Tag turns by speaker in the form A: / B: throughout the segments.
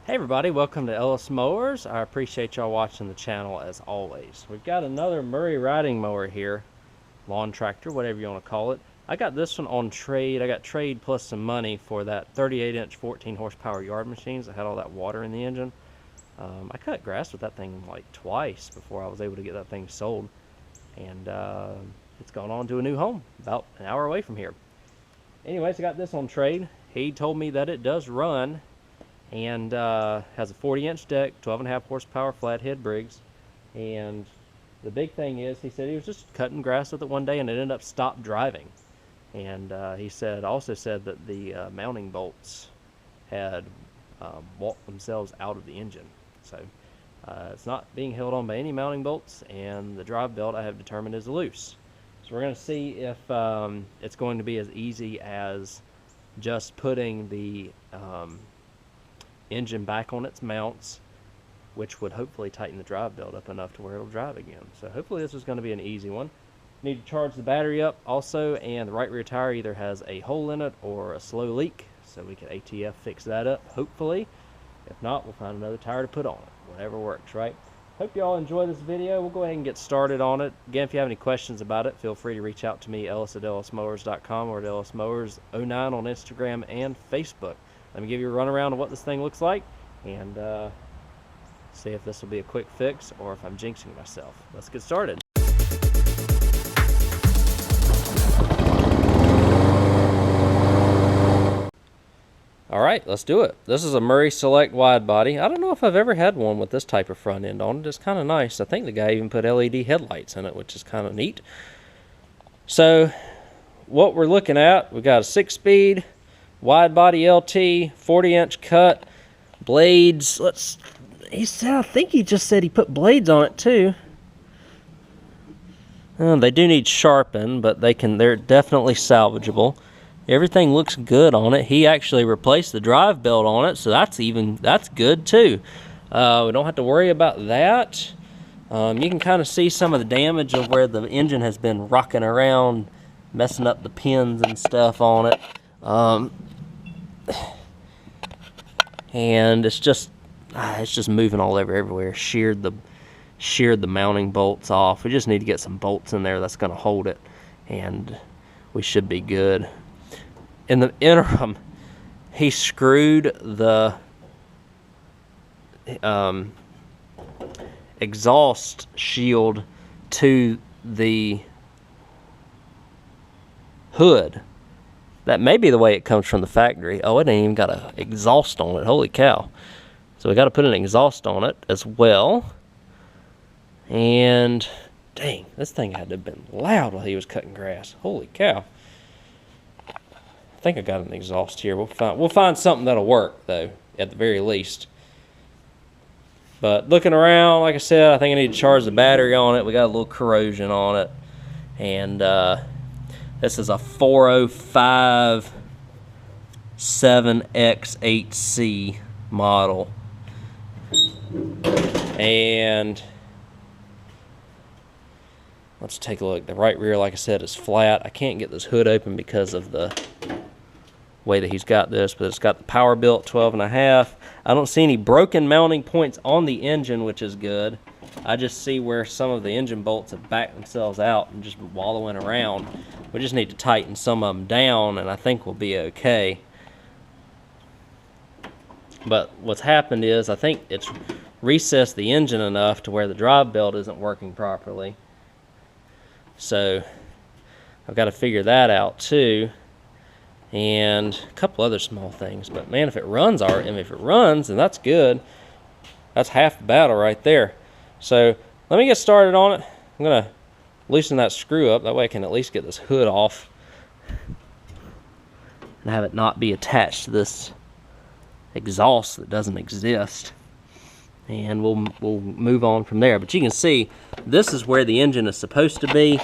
A: Hey everybody, welcome to Ellis Mowers. I appreciate y'all watching the channel as always. We've got another Murray riding mower here, lawn tractor, whatever you want to call it. I got this one on trade. I got trade plus some money for that 38-inch 14 horsepower yard machines that had all that water in the engine. I cut grass with that thing like twice before I was able to get that thing sold, and it's gone on to a new home about an hour away from here. Anyways, I got this on trade. He told me that it does run and has a 40-inch deck, 12.5 horsepower flathead Briggs. And the big thing is, he said he was just cutting grass with it one day and it ended up stopped driving. And he also said that the mounting bolts had walked themselves out of the engine. So it's not being held on by any mounting bolts, and the drive belt I have determined is loose. So we're going to see if it's going to be as easy as just putting the engine back on its mounts, which would hopefully tighten the drive belt up enough to where it'll drive again. So hopefully this is going to be an easy one. Need to charge the battery up also, and the right rear tire either has a hole in it or a slow leak, so we can ATF fix that up, hopefully. If not, we'll find another tire to put on it. Whatever works, right? Hope you all enjoy this video. We'll go ahead and get started on it. Again, if you have any questions about it, feel free to reach out to me, ellis@ellismowers.com, or at ellismowers09 on Instagram and Facebook. Let me give you a run around of what this thing looks like, and see if this will be a quick fix or if I'm jinxing myself. Let's get started. Alright, let's do it. This is a Murray Select wide body. I don't know if I've ever had one with this type of front end on it. It's kind of nice. I think the guy even put LED headlights in it, which is kind of neat. So what we're looking at, we've got a 6-speed wide body LT, 40-inch cut, blades. I think he just said he put blades on it too. They do need sharpened, but they're definitely salvageable. Everything looks good on it. He actually replaced the drive belt on it, so that's good too. We don't have to worry about that. You can kind of see some of the damage of where the engine has been rocking around, messing up the pins and stuff on it. And it's just moving all over everywhere. Sheared the mounting bolts off. We just need to get some bolts in there that's going to hold it, and we should be good. In the interim, he screwed the exhaust shield to the hood. That may be the way it comes from the factory. Oh, it ain't even got an exhaust on it. Holy cow. So we got to put an exhaust on it as well. And dang, this thing had to have been loud while he was cutting grass. Holy cow. I think I got an exhaust here. We'll find something that'll work, though, at the very least. But looking around, like I said, I think I need to charge the battery on it. We got a little corrosion on it. And this is a 405 7X8C model. And let's take a look. The right rear, like I said, is flat. I can't get this hood open because of the way that he's got this, but it's got the power built 12.5. I don't see any broken mounting points on the engine, which is good. I just see where some of the engine bolts have backed themselves out and just wallowing around. We just need to tighten some of them down, and I think we'll be okay. But what's happened is, I think it's recessed the engine enough to where the drive belt isn't working properly. So I've got to figure that out too, and a couple other small things. But man, if it runs, then that's good. That's half the battle right there. So let me get started on it. I'm gonna loosen that screw up, that way I can at least get this hood off and have it not be attached to this exhaust that doesn't exist, and we'll move on from there. But you can see this is where the engine is supposed to be,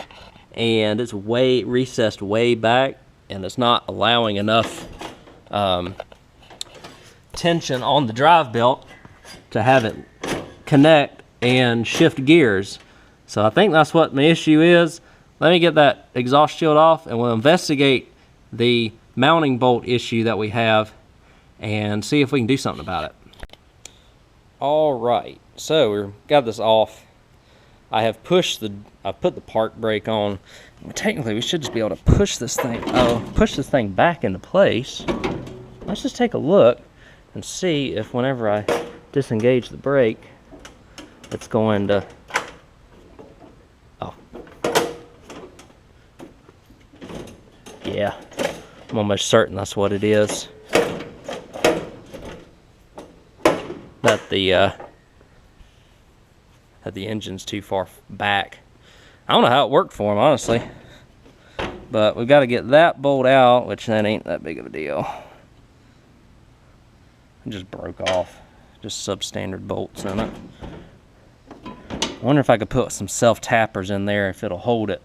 A: and it's recessed way back, and it's not allowing enough tension on the drive belt to have it connect and shift gears. So I think that's what my issue is. Let me get that exhaust shield off, and we'll investigate the mounting bolt issue that we have and see if we can do something about it. All right, so we got this off. I put the park brake on. Technically, we should just be able to push this thing back into place. Let's just take a look and see if whenever I disengage the brake, it's going to, oh. Yeah, I'm almost certain that's what it is. That the engine's too far back. I don't know how it worked for him, honestly. But we've got to get that bolt out, which that ain't that big of a deal. It just broke off. Just substandard bolts in it. I wonder if I could put some self-tappers in there, if it'll hold it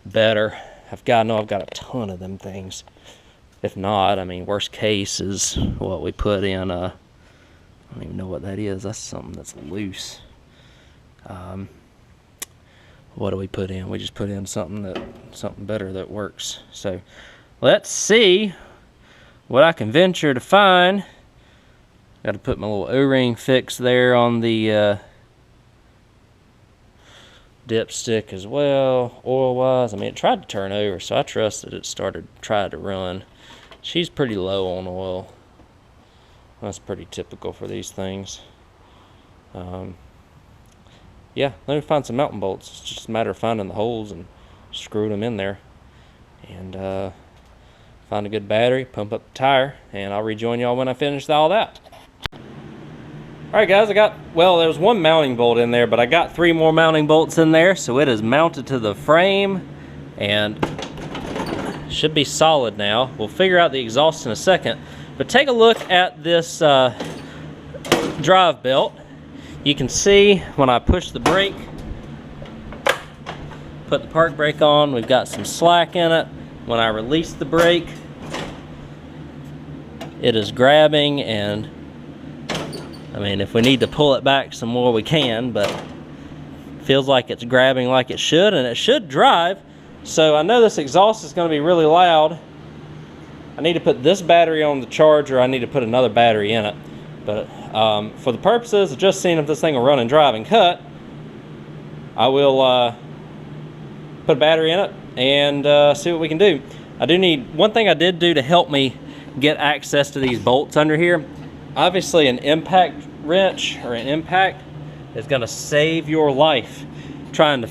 A: better. I've got a ton of them things. If not, I mean, worst case is what we put in. I don't even know what that is. That's something that's loose. What do we put in? We just put in something better that works. So let's see what I can venture to find. Got to put my little O-ring fix there on the dipstick as well, oil-wise. I mean, it tried to turn over, so I trust that it tried to run. She's pretty low on oil. That's pretty typical for these things. Yeah, let me find some mountain bolts. It's just a matter of finding the holes and screwing them in there. And find a good battery, pump up the tire, and I'll rejoin y'all when I finish all that. Alright guys, there was one mounting bolt in there, but I got 3 more mounting bolts in there, so it is mounted to the frame and should be solid now. We'll figure out the exhaust in a second, but take a look at this drive belt. You can see when I push the brake, put the park brake on, we've got some slack in it. When I release the brake, it is grabbing, and I mean, if we need to pull it back some more, we can, but it feels like it's grabbing like it should, and it should drive. So I know this exhaust is going to be really loud. I need to put this battery on the charger. I need to put another battery in it. But for the purposes of just seeing if this thing will run and drive and cut, I will put a battery in it and see what we can do. I do need, one thing I did do to help me get access to these bolts under here, obviously an impact wrench or an impact is going to save your life trying to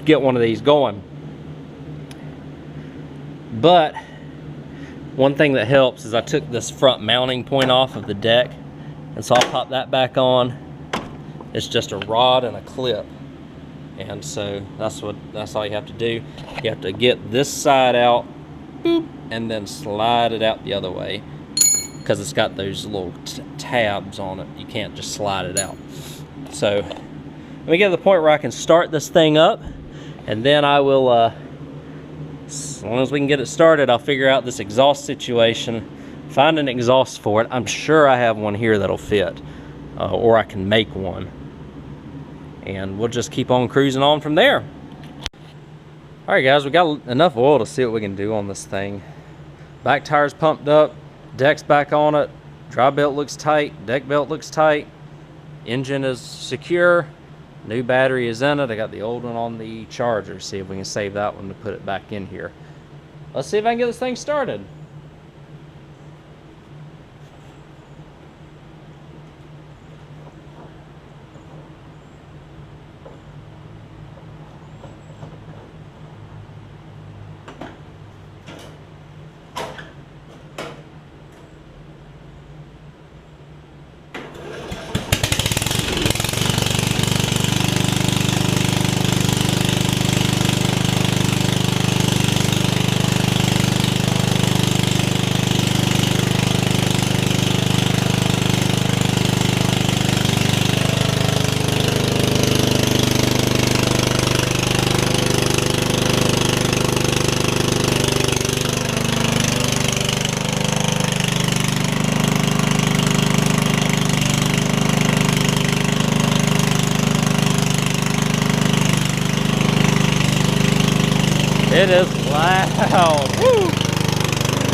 A: get one of these going. But one thing that helps is I took this front mounting point off of the deck, and so I'll pop that back on. It's just a rod and a clip, and so that's all you have to do. You have to get this side out, boop, and then slide it out the other way, because it's got those little tabs on it. You can't just slide it out. So let me get to the point where I can start this thing up, and then I will, as long as we can get it started, I'll figure out this exhaust situation, find an exhaust for it. I'm sure I have one here that'll fit, or I can make one, and we'll just keep on cruising on from there. All right guys, we got enough oil to see what we can do on this thing. Back tire's pumped up, deck's back on it, drive belt looks tight, deck belt looks tight, engine is secure, new battery is in it. I got the old one on the charger. See if we can save that one to put it back in here. Let's see if I can get this thing started. It is loud. Woo!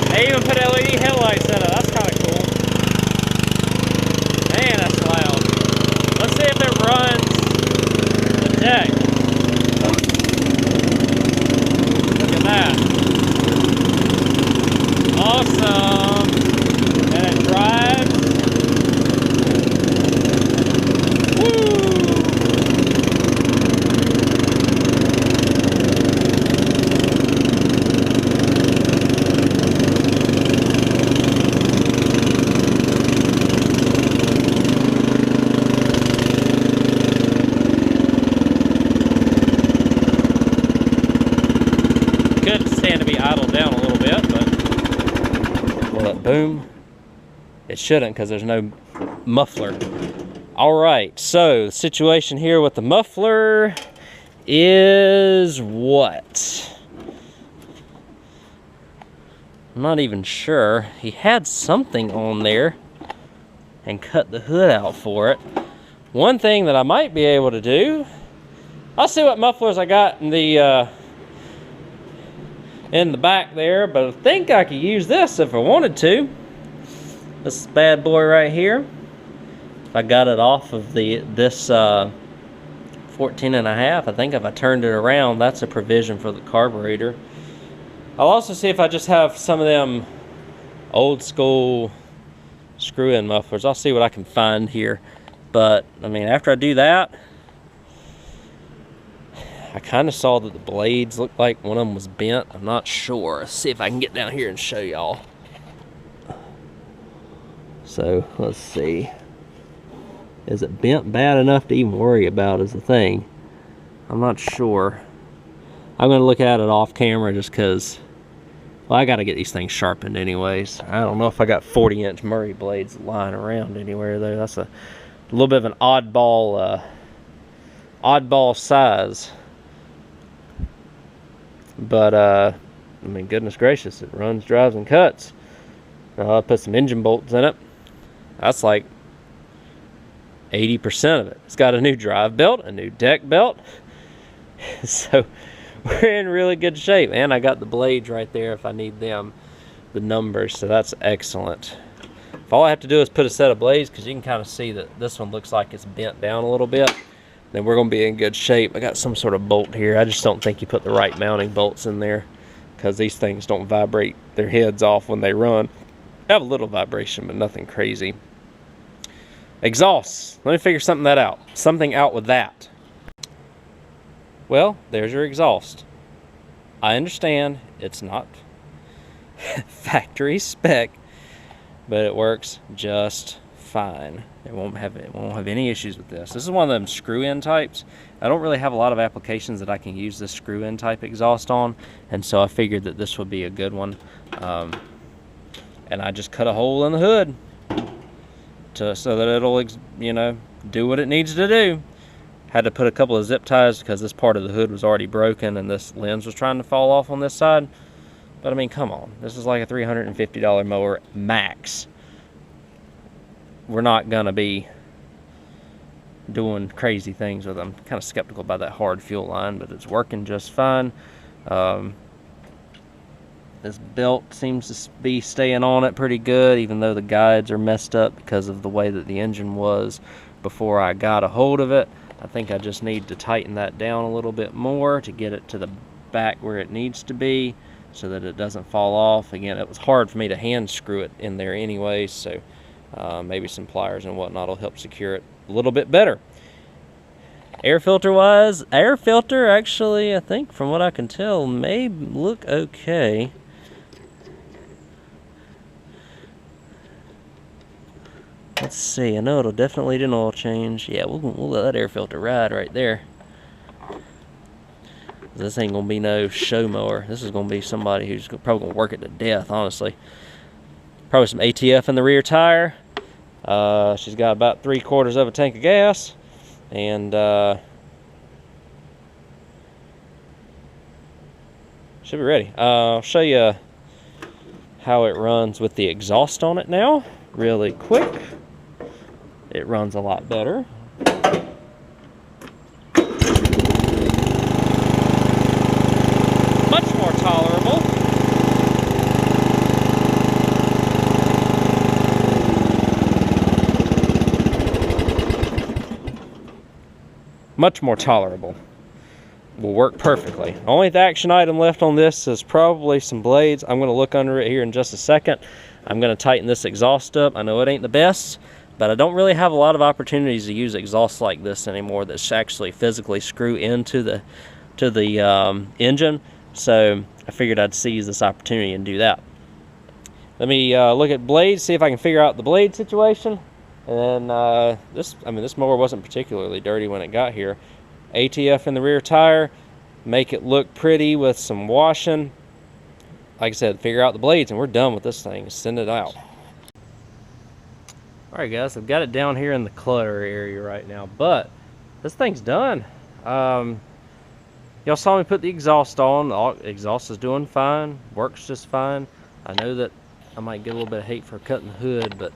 A: They even put LED headlights in it. That's kind of cool. Man, that's loud. Boom. It shouldn't, because there's no muffler. All right, so the situation here with the muffler is what? I'm not even sure. He had something on there and cut the hood out for it. One thing that I might be able to do, I'll see what mufflers I got in the back there, but I think I could use this if I wanted to. This bad boy right here. If I got it off of this 14.5, I think if I turned it around, that's a provision for the carburetor. I'll also see if I just have some of them old school screw-in mufflers. I'll see what I can find here. But, I mean, after I do that, I kind of saw that the blades looked like one of them was bent. I'm not sure. Let's see if I can get down here and show y'all. So, let's see. Is it bent bad enough to even worry about is the thing. I'm not sure. I'm going to look at it off camera just because, well, I got to get these things sharpened anyways. I don't know if I got 40-inch Murray blades lying around anywhere though. That's a little bit of an oddball size. But, I mean, goodness gracious, it runs, drives, and cuts. I put some engine bolts in it. That's like 80% of it. It's got a new drive belt, a new deck belt. So we're in really good shape. And I got the blades right there if I need them, the numbers. So that's excellent. If all I have to do is put a set of blades, because you can kind of see that this one looks like it's bent down a little bit, then we're going to be in good shape. I got some sort of bolt here. I just don't think you put the right mounting bolts in there, because these things don't vibrate their heads off when they run. They have a little vibration, but nothing crazy. Exhaust. Let me figure something out with that. Well, there's your exhaust. I understand it's not factory spec, but it works just fine. It won't have any issues with this. This is one of them screw-in types. I don't really have a lot of applications that I can use this screw-in type exhaust on, and so I figured that this would be a good one. And I just cut a hole in the hood so that it'll, you know, do what it needs to do. Had to put a couple of zip ties because this part of the hood was already broken and this lens was trying to fall off on this side. But I mean, come on, this is like a $350 mower max. We're not gonna be doing crazy things with them. Kind of skeptical about that hard fuel line, but it's working just fine. This belt seems to be staying on it pretty good, even though the guides are messed up because of the way that the engine was before I got a hold of it. I think I just need to tighten that down a little bit more to get it to the back where it needs to be so that it doesn't fall off. Again, it was hard for me to hand screw it in there anyway, so maybe some pliers and whatnot will help secure it a little bit better. Air filter wise, air filter actually, I think from what I can tell, may look okay. Let's see, I know it'll definitely need an oil change. Yeah, we'll let that air filter ride right there. This ain't gonna be no show mower. This is gonna be somebody who's probably gonna work it to death, honestly. Probably some ATF in the rear tire. She's got about 3/4 of a tank of gas, and should be ready. I'll show you how it runs with the exhaust on it now, really quick. It runs a lot better. Much more tolerable. Much more tolerable. Will work perfectly. Only the action item left on this is probably some blades. I'm going to look under it here in just a second. I'm going to tighten this exhaust up. I know it ain't the best, but I don't really have a lot of opportunities to use exhausts like this anymore that's actually physically screw into the engine. So I figured I'd seize this opportunity and do that. Let me look at blades, see if I can figure out the blade situation. And then this mower wasn't particularly dirty when it got here. ATF in the rear tire, make it look pretty with some washing. like I said, figure out the blades, and we're done with this thing. Send it out. Alright guys, I've got it down here in the clutter area right now, but this thing's done. Y'all saw me put the exhaust on. The exhaust is doing fine, works just fine. I know that I might get a little bit of hate for cutting the hood, but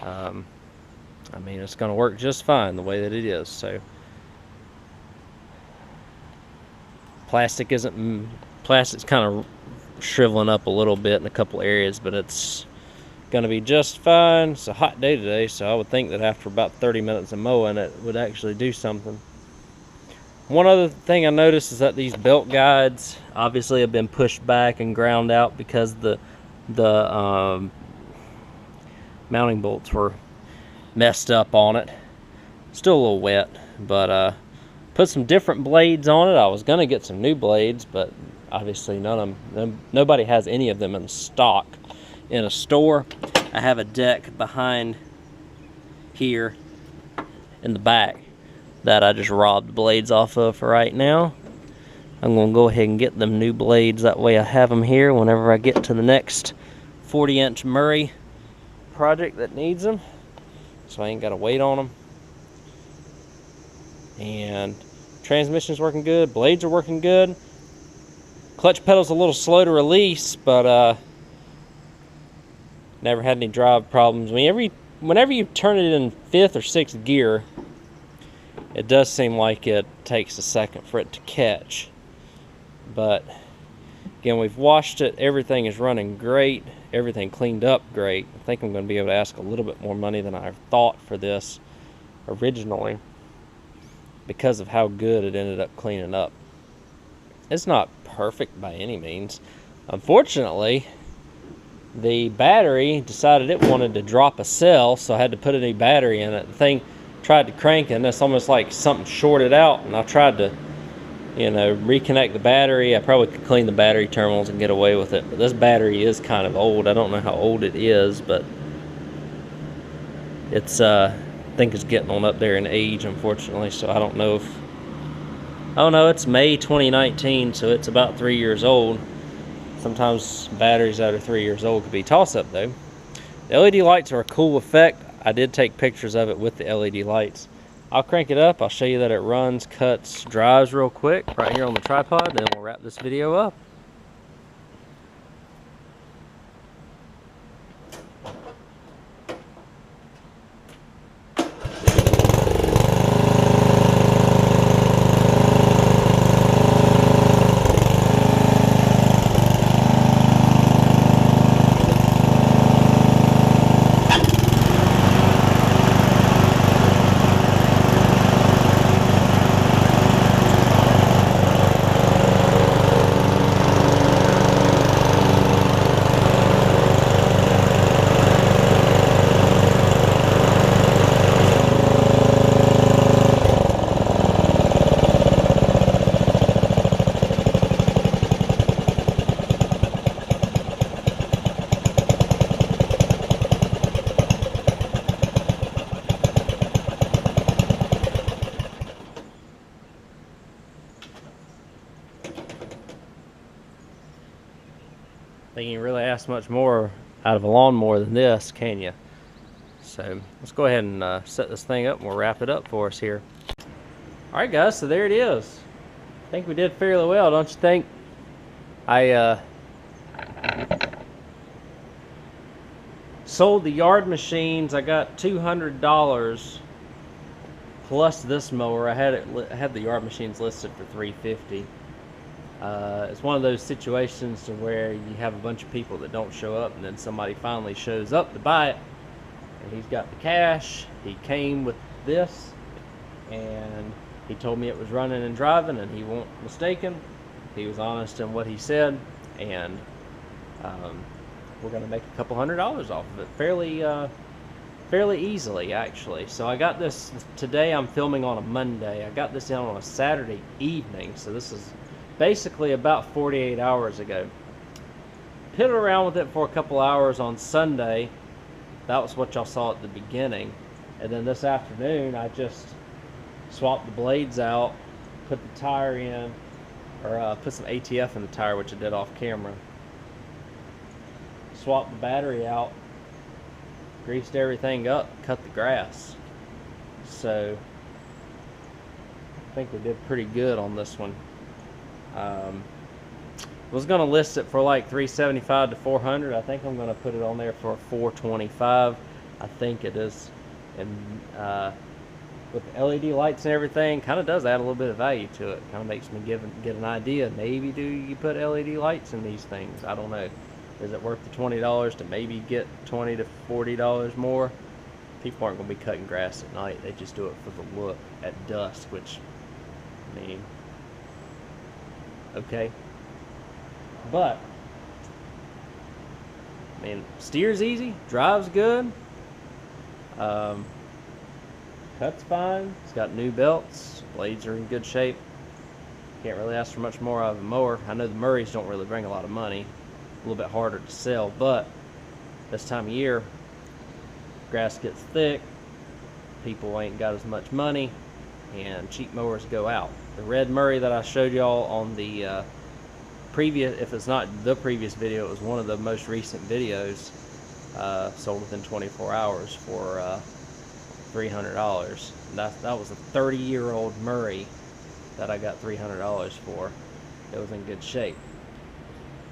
A: I mean, it's going to work just fine the way that it is. So plastic's kind of shriveling up a little bit in a couple areas, but it's going to be just fine. It's a hot day today, so I would think that after about 30 minutes of mowing, it would actually do something. One other thing I noticed is that these belt guides obviously have been pushed back and ground out because the mounting bolts were messed up on it. Still a little wet, but put some different blades on it. I was gonna get some new blades, but obviously nobody has any of them in stock in a store. I have a deck behind here in the back that I just robbed blades off of for right now. I'm gonna go ahead and get them new blades, that way I have them here whenever I get to the next 40-inch Murray project that needs them, so I ain't gotta wait on them. And transmission's working good, blades are working good. Clutch pedal's a little slow to release, but never had any drive problems. I mean, whenever you turn it in 5th or 6th gear, it does seem like it takes a second for it to catch. But again, we've washed it, everything is running great, everything cleaned up great. I think I'm going to be able to ask a little bit more money than I thought for this originally, because of how good it ended up cleaning up. It's not perfect by any means. Unfortunately, the battery decided it wanted to drop a cell, so I had to put a new battery in it. The thing tried to crank, and it's almost like something shorted out, and I tried to, you know, reconnect the battery. I probably could clean the battery terminals and get away with it, but this battery is kind of old. I don't know how old it is, but it's I think it's getting on up there in age, unfortunately. So I don't know if, oh no, it's May 2019, so it's about 3 years old. Sometimes batteries that are 3 years old could be toss-up though. The LED lights are a cool effect. I did take pictures of it with the LED lights. I'll crank it up, I'll show you that it runs, cuts, drives real quick right here on the tripod, and then we'll wrap this video up. I think you can really ask much more out of a lawnmower than this, can you? So let's go ahead and set this thing up, and we'll wrap it up for us here. Alright guys, so there it is. I think we did fairly well, don't you think? I sold the yard machines. I got $200 plus this mower. I had the yard machines listed for $350. It's one of those situations to where you have a bunch of people that don't show up, and then somebody finally shows up to buy it, and he's got the cash. He came with this, and he told me it was running and driving, and he wasn't mistaken. He was honest in what he said, and we're going to make a couple $100 off of it fairly easily, actually. So I got this today. I'm filming on a Monday. I got this in on a Saturday evening, so this is basically about 48 hours ago. Piddled around with it for a couple hours on Sunday. That was what y'all saw at the beginning. And then this afternoon, I just swapped the blades out, put the tire in, or put some ATF in the tire, which I did off camera. swapped the battery out, greased everything up, cut the grass. So I think we did pretty good on this one. Was gonna list it for like $375 to $400. I think I'm gonna put it on there for $425. I think it is, and with the LED lights and everything, kind of does add a little bit of value to it. Kind of makes me get an idea. Maybe do you put LED lights in these things? I don't know. Is it worth the $20 to maybe get $20 to $40 more? People aren't gonna be cutting grass at night. They just do it for the look at dusk, which, I mean, okay. But I mean, steers easy, drives good, cuts fine. It's got new belts, blades are in good shape. Can't really ask for much more out of a mower. I know the Murrays don't really bring a lot of money, a little bit harder to sell, but this time of year, grass gets thick, people ain't got as much money, and cheap mowers go out. The red Murray that I showed y'all on the previous, if it's not the previous video, it was one of the most recent videos, sold within 24 hours for $300. That was a 30-year-old Murray that I got $300 for. It was in good shape.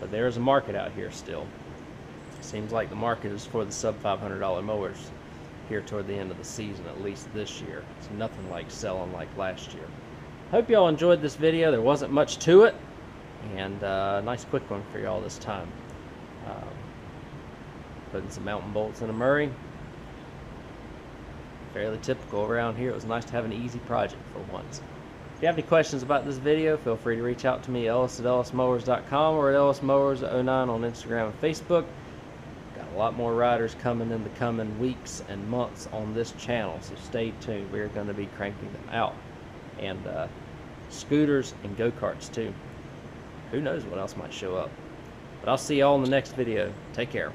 A: But there is a market out here still. Seems like the market is for the sub $500 mowers here toward the end of the season, at least this year. It's nothing like selling like last year. Hope y'all enjoyed this video. There wasn't much to it, and a nice quick one for y'all this time. Putting some mountain bolts in a Murray. Fairly typical around here. It was nice to have an easy project for once. If you have any questions about this video, feel free to reach out to me, Ellis at ellismowers.com, or at ellismowers09 on Instagram and Facebook. Got a lot more riders coming in the coming weeks and months on this channel, so stay tuned. We're going to be cranking them out. And scooters and go-karts too. Who knows what else might show up. But I'll see y'all in the next video. Take care.